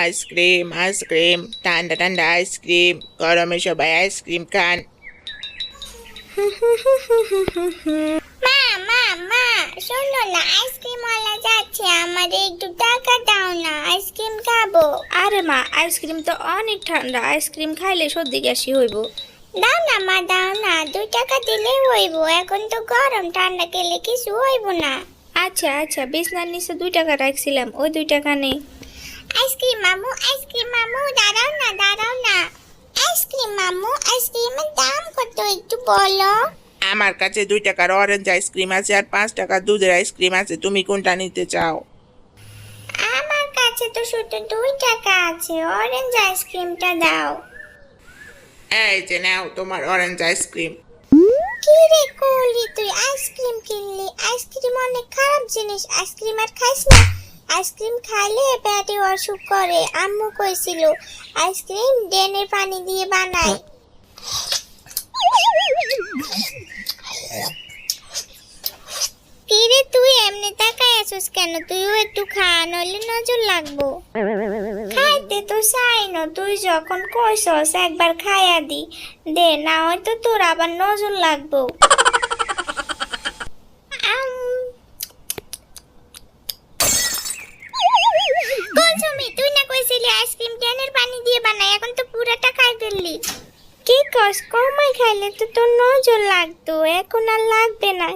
Ice cream ice cream, ঠান্ডা ঠান্ডা ice cream, গরমে সবাই আইসক্রিম খান। মা মা মা, শোনো না, আইসক্রিম ওয়ালা যাচ্ছে, আমাদের একটু টাকা দাও না, আইসক্রিম খাবো। আরে মা, আইসক্রিম তো অনেক ঠান্ডা, আইসক্রিম খাইলে সর্দি কাশি হইব। দাও না মা, দাও না, 2 টাকা দিলেই হইব, এখন তো গরম, ঠান্ডা খেলে কিছু হইব না। আচ্ছা আচ্ছা, বিছনার নিচে 2 টাকা রাখছিলাম, ওই 2 টাকা নে। আইসক্রিম মামু, দাঁড়াও না, দাঁড়াও না। আইসক্রিম মামু, আইসক্রিমের দাম কত একটু বলো। আমার কাছে 2 টাকার অরেঞ্জ আইসক্রিম আছে আর 5 টাকার দুধের আইসক্রিম আছে, তুমি কোনটা নিতে চাও? আমার কাছে তো শুধু 2 টাকা আছে, অরেঞ্জ আইসক্রিমটা দাও। এই যে নাও তোমার অরেঞ্জ আইসক্রিম। কি রে কোহলি, তুই আইসক্রিম কিনলি? আইসক্রিম অনেক খারাপ জিনিস, আইসক্রিম আর খাইস না। আইসক্রিম খাইলে পেটে অসুখ করে, আম্মু কইছিল আইসক্রিম ড্রেনের পানি দিয়ে বানায়। কি রে তুই এমনি তাকায় আছিস কেন? তুইও একটু খা, নইলে নজর লাগবো। খাইতে তো চাই না, তুই যখন কইছস একবার খাইয়া দি দে, না হয়তো তোর আবার নজর লাগবো। কলসুমি, তুই না কইছিলি আইসক্রিম ড্রেনের পানি দিয়ে বানাই, এখন তো পুরাটা খাই ফেললি। কি কস, কমাই খাইলে তো তোর নজর লাগতো, এখন আর লাগবে না।